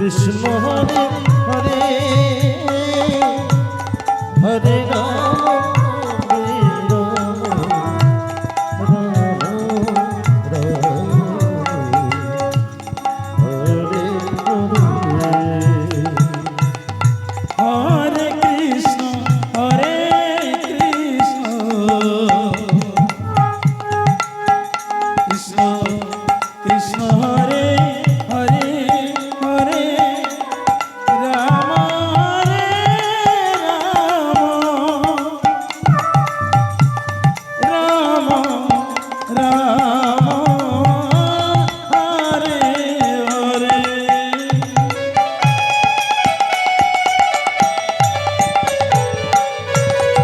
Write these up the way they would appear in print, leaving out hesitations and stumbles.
Krishna Hare Hare Hare Ram Hare Ram Ram Ram Hare Hare Hare Krishna Krishna Krishna Hare Hare Hare Ram Hare Ram Ram Ram Hare Hare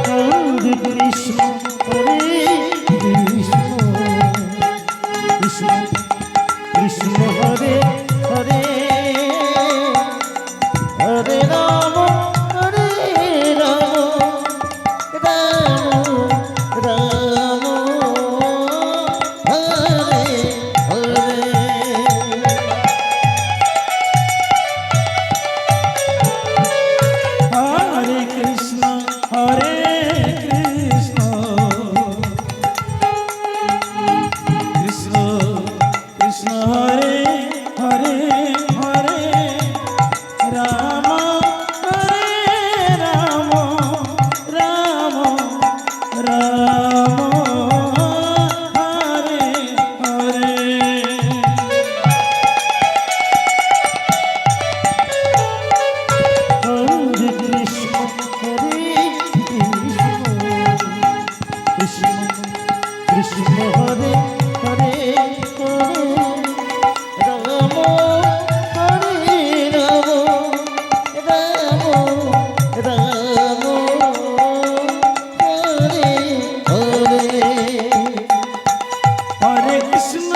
Hare Krishna Hare Krishna Krishna Krishna Hare Hare Hare Ram Hare Ram Ram Ram Hare Hare Hare Krishna Hare Krishna Krishna Krishna Hare Hare Hare Ram Hare Ram Ram Ram Hare Hare Hare Krishna Hare Krishna Krishna Krishna Hare Hare Hare Ram Hare Ram Ram Ram Hare Hare Hare Krishna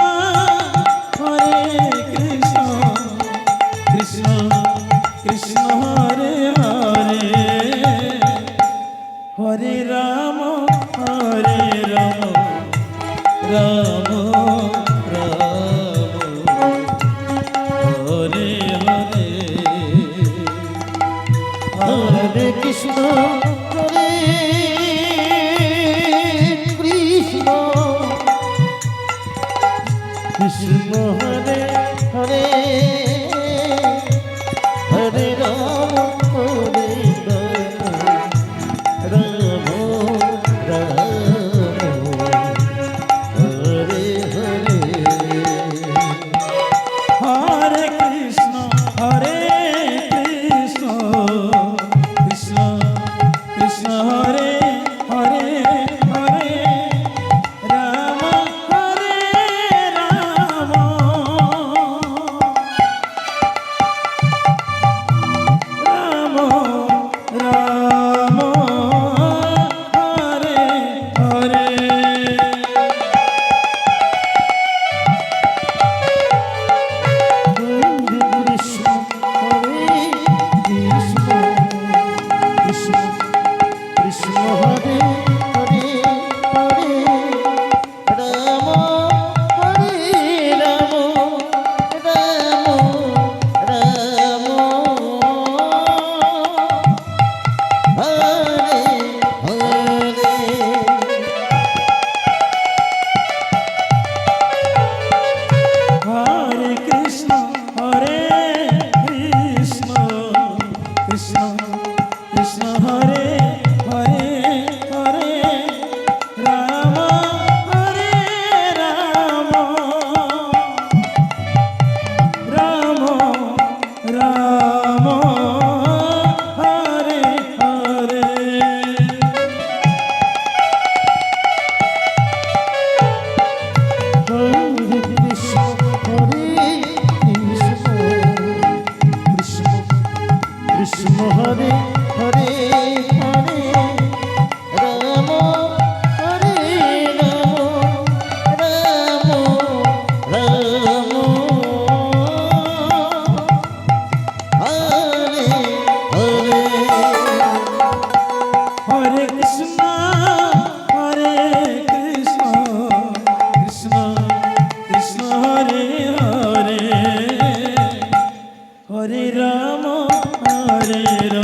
Krishna Krishna Hare Hare Hare Ram Ram Ram Hare Hare Hare Krishna Hare Krishna Krishna Hare Hare Hare Ram Hare Ram Ram Hare Hare Hare Krishna Krishna Krishna Hare Hare Hare Ram Hare Ram Ram Ram Hare Hare Hare Krishna Hare Krishna Krishna Krishna Hare Hare Hare Ram Hare Ram Ram Ram Hare Hare Hare Krishna Krishna Krishna Hare Hare Hare Ram Hare Ram Ram Ram Hare Hare Hare Krishna Hare Krishna Krishna Krishna Hare Hare Hare Ram Hare Ram Ram Ram Hare Hare Hare Krishna Krishna Krishna Hare Hare Hare Ram Hare Ram